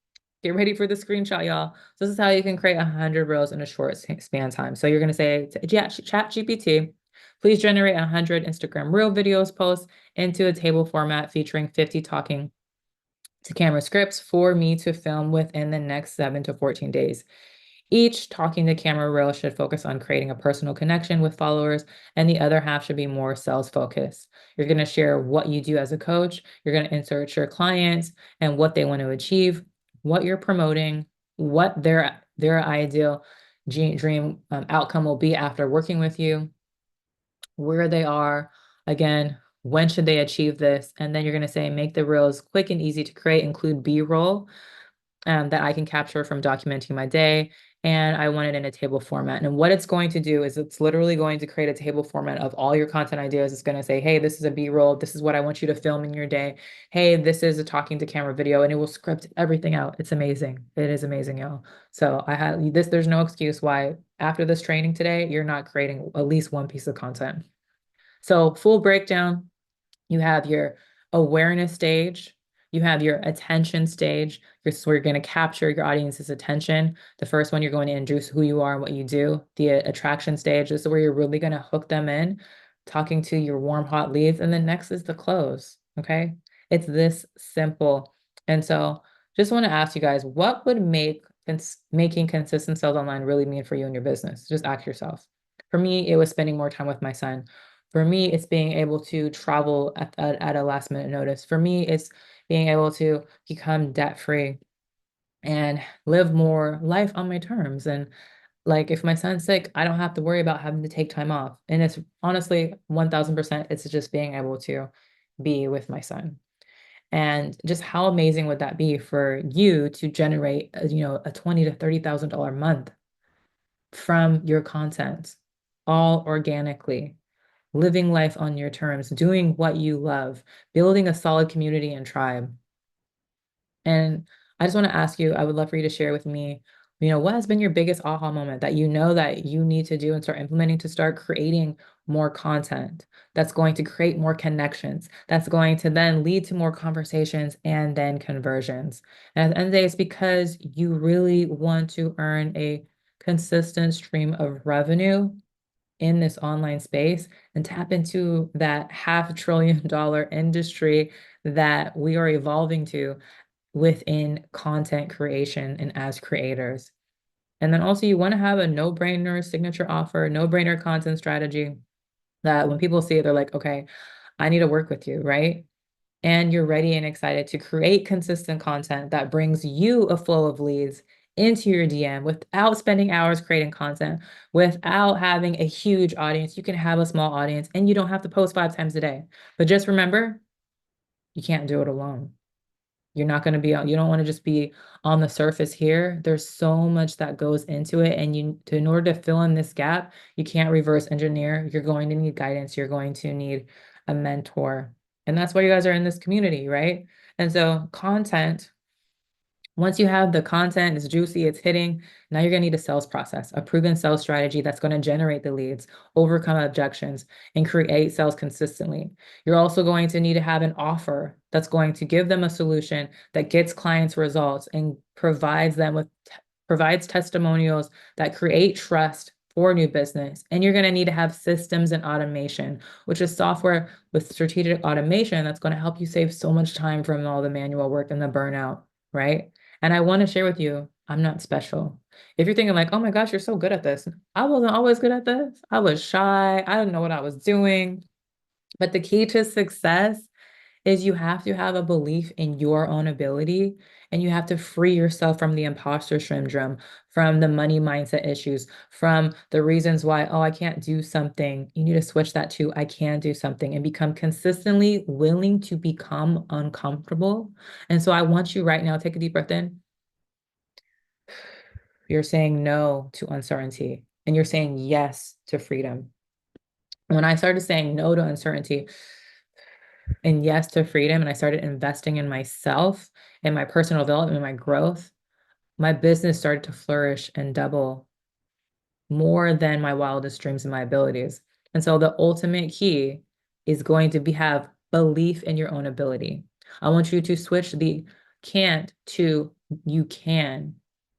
Get ready for the screenshot, y'all. So this is how you can create 100 reels in a short span time. So you're going to say, chat GPT, please generate 100 Instagram reel videos posts into a table format featuring 50 talking to camera scripts for me to film within the next 7 to 14 days. Each talking to camera reel should focus on creating a personal connection with followers, and the other half should be more sales focused. You're going to share what you do as a coach. You're going to insert your clients and what they want to achieve, what you're promoting, what their ideal dream outcome will be after working with you, where they are, again, when should they achieve this? And then you're going to say, make the reels quick and easy to create, include B-roll that I can capture from documenting my day. And I want it in a table format. And what it's going to do is it's literally going to create a table format of all your content ideas. It's going to say, hey, this is a B-roll. This is what I want you to film in your day. Hey, this is a talking to camera video, and it will script everything out. It's amazing. It is amazing, y'all. So I had this, there's no excuse why after this training today, you're not creating at least one piece of content. So full breakdown, you have your awareness stage, you have your attention stage. So you're going to capture your audience's attention. The first one, you're going to introduce who you are and what you do. The attraction stage, this is where you're really going to hook them in, talking to your warm, hot leads. And then next is the close, okay? It's this simple. And so just want to ask you guys, what would make making consistent sales online really mean for you and your business? Just ask yourself. For me, it was spending more time with my son. For me, it's being able to travel at a last minute notice. For me, it's being able to become debt free and live more life on my terms. And like if my son's sick, I don't have to worry about having to take time off. And it's honestly 1000%, it's just being able to be with my son. And just how amazing would that be for you to generate, a $20,000 to $30,000 a month from your content, all organically, living life on your terms, doing what you love, building a solid community and tribe. And I just want to ask you, I would love for you to share with me, what has been your biggest aha moment that you know that you need to do and start implementing to start creating more content that's going to create more connections, that's going to then lead to more conversations and then conversions. And at the end of the day, it's because you really want to earn a consistent stream of revenue in this online space and tap into that $500 billion industry that we are evolving to within content creation and as creators. And then also you want to have a no-brainer signature offer, no-brainer content strategy that when people see it, they're like, okay, I need to work with you, right? And you're ready and excited to create consistent content that brings you a flow of leads into your DM without spending hours creating content, without having a huge audience. You can have a small audience and you don't have to post 5 times a day. But just remember, you can't do it alone. You're not going to be, you don't want to just be on the surface here. There's so much that goes into it. And in order to fill in this gap, you can't reverse engineer. You're going to need guidance. You're going to need a mentor. And that's why you guys are in this community, right? And so content, once you have the content, it's juicy, it's hitting, now you're going to need a sales process, a proven sales strategy that's going to generate the leads, overcome objections, and create sales consistently. You're also going to need to have an offer that's going to give them a solution that gets clients results and provides them with provides testimonials that create trust for new business. And you're going to need to have systems and automation, which is software with strategic automation that's going to help you save so much time from all the manual work and the burnout, right? And I want to share with you, I'm not special. If you're thinking like, oh my gosh, you're so good at this. I wasn't always good at this. I was shy. I didn't know what I was doing. But the key to success is you have to have a belief in your own ability, and you have to free yourself from the imposter syndrome, from the money mindset issues, from the reasons why, oh, I can't do something. You need to switch that to I can do something and become consistently willing to become uncomfortable. And so I want you right now, take a deep breath in. You're saying no to uncertainty and you're saying yes to freedom. When I started saying no to uncertainty and yes to freedom, and I started investing in myself and my personal development and my growth, my business started to flourish and double more than my wildest dreams and my abilities. And so the ultimate key is going to be have belief in your own ability. I want you to switch the can't to you can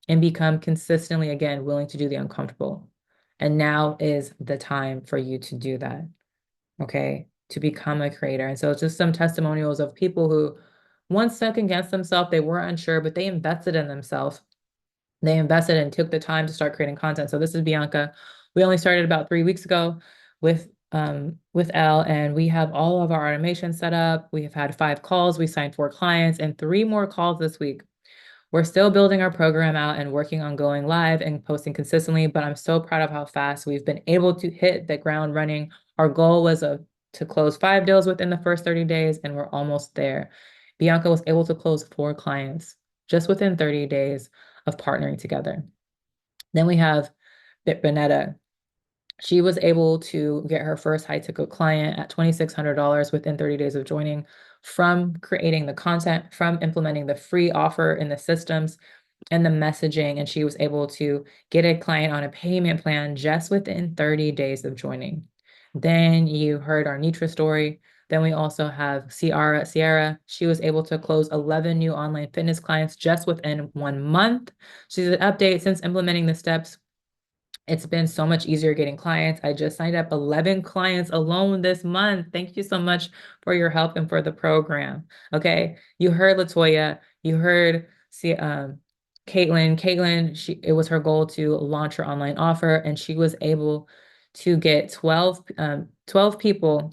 and become consistently again willing to do the uncomfortable. And now is the time for you to do that. Okay, to become a creator. And so it's just some testimonials of people who once second guessed themselves, they were unsure, but they invested in themselves. They invested and took the time to start creating content. So this is Bianca. We only started about 3 weeks ago with Elle, and we have all of our automation set up. We have had 5 calls. We signed 4 clients and 3 more calls this week. We're still building our program out and working on going live and posting consistently, but I'm so proud of how fast we've been able to hit the ground running. Our goal was to close 5 deals within the first 30 days, and we're almost there. Bianca was able to close 4 clients just within 30 days of partnering together. Then we have Benetta. She was able to get her first high ticket client at $2,600 within 30 days of joining, from creating the content, from implementing the free offer in the systems and the messaging. And she was able to get a client on a payment plan just within 30 days of joining. Then you heard our Nitra story. Then we also have Sierra. She was able to close 11 new online fitness clients just within 1 month. She's an update since implementing the steps. It's been so much easier getting clients. I just signed up 11 clients alone this month. Thank you so much for your help and for the program. Okay. You heard Latoya, you heard Caitlin. It was her goal to launch her online offer, and she was able to get 12 people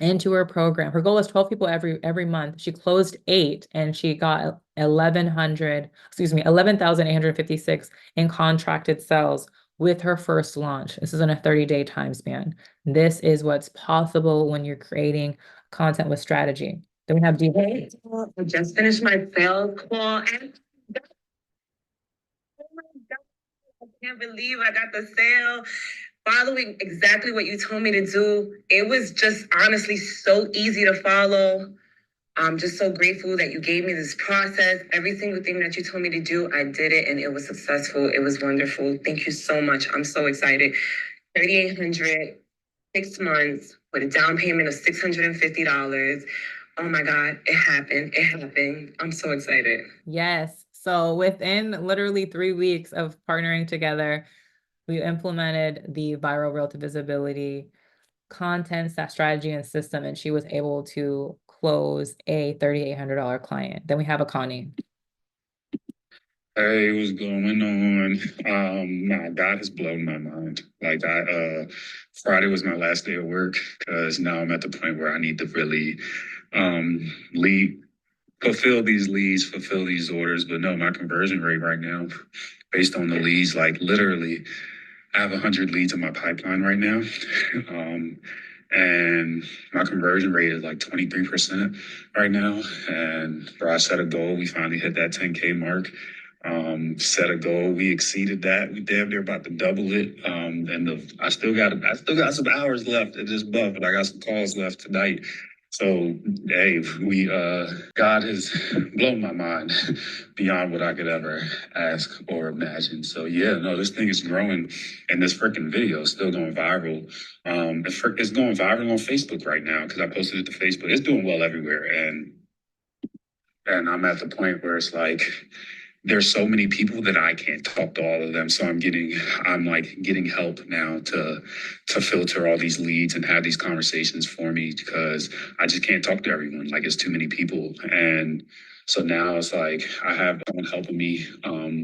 into her program. Her goal was 12 people every month. She closed 8 and she got 11,856 in contracted sales with her first launch. This is in a 30-day time span. This is what's possible when you're creating content with strategy. Then we have D. I just finished my sales call and oh my God, I can't believe I got the sale. Following exactly what you told me to do. It was just honestly so easy to follow. I'm just so grateful that you gave me this process. Every single thing that you told me to do, I did it and it was successful. It was wonderful. Thank you so much. I'm so excited. 3,800, 6 months with a down payment of $650. Oh my God, it happened. It happened. I'm so excited. Yes. So within literally 3 weeks of partnering together, we implemented the viral reel to visibility content, strategy, and system, and she was able to close a $3,800 client. Then we have a Connie. Hey, what's going on? My God has blown my mind. Like Friday was my last day of work because now I'm at the point where I need to really fulfill these leads, fulfill these orders. But no, my conversion rate right now, based on the leads, like literally, I have 100 leads in my pipeline right now. And my conversion rate is like 23% right now. And bro, I set a goal. We finally hit that 10K mark. Set a goal. We exceeded that. We damn near about to double it. I still got some hours left at this month, but I got some calls left tonight. So, Dave, God has blown my mind beyond what I could ever ask or imagine. So, yeah, no, this thing is growing, and this freaking video is still going viral. It's going viral on Facebook right now because I posted it to Facebook. It's doing well everywhere, and I'm at the point where it's like, there's so many people that I can't talk to all of them. So I'm getting help now to filter all these leads and have these conversations for me because I just can't talk to everyone. Like it's too many people. And So now it's like I have someone helping me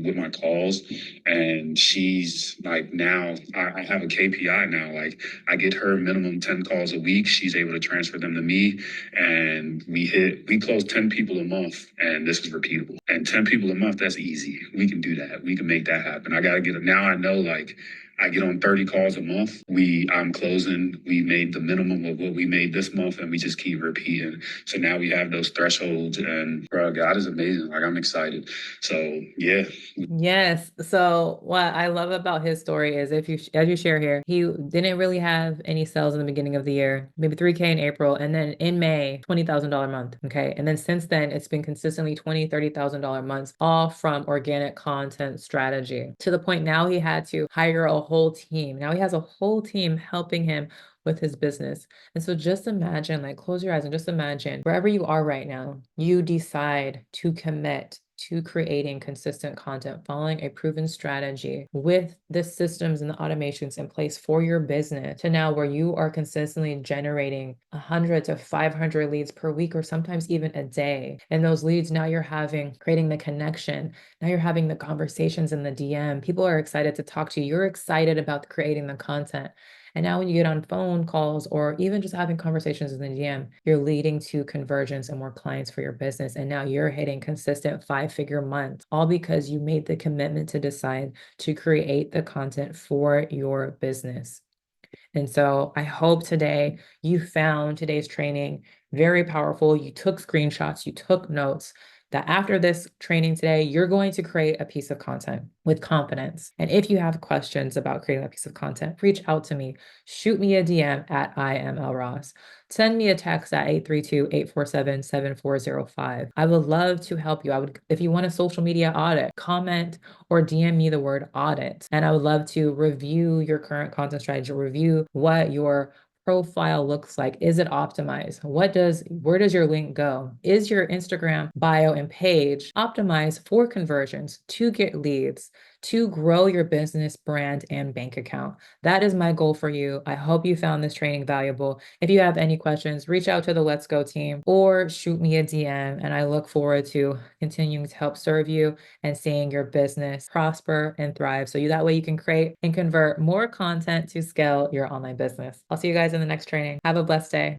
with my calls, and she's like, now I have a KPI now. Like I get her minimum 10 calls a week. She's able to transfer them to me, and we close 10 people a month, and this is repeatable. And 10 people a month, that's easy. We can do that. We can make that happen. I gotta get it now. I know, like, I get on 30 calls a month. I'm closing. We made the minimum of what we made this month, and we just keep repeating. So now we have those thresholds, and bro, God is amazing. Like I'm excited. So yeah. Yes. So what I love about his story is as you share here, he didn't really have any sales in the beginning of the year, maybe 3K in April, and then in May, $20,000 month. Okay. And then since then, it's been consistently $20,000, $30,000 months, all from organic content strategy to the point now he had to hire a whole team. Now he has a whole team helping him with his business. And so just imagine, like, close your eyes and just imagine wherever you are right now, you decide to commit to creating consistent content, following a proven strategy with the systems and the automations in place for your business to now where you are consistently generating 100 to 500 leads per week or sometimes even a day. And those leads, now you're creating the connection. Now you're having the conversations in the DM. People are excited to talk to you. You're excited about creating the content. And now when you get on phone calls or even just having conversations in the DM, you're leading to conversions and more clients for your business. And now you're hitting consistent 5-figure months, all because you made the commitment to decide to create the content for your business. And so I hope today you found today's training very powerful. You took screenshots, you took notes, that after this training today, you're going to create a piece of content with confidence. And if you have questions about creating that piece of content, reach out to me. Shoot me a DM at IamElleRoss. Send me a text at 832-847-7405. I would love to help you. If you want a social media audit, comment or DM me the word audit. And I would love to review your current content strategy, review what your profile looks like. Is it optimized? Where does your link go? Is your Instagram bio and page optimized for conversions, to get leads, to grow your business, brand, and bank account? That is my goal for you. I hope you found this training valuable. If you have any questions, reach out to the Let's Go team or shoot me a DM. And I look forward to continuing to help serve you and seeing your business prosper and thrive. So that way you can create and convert more content to scale your online business. I'll see you guys in the next training. Have a blessed day.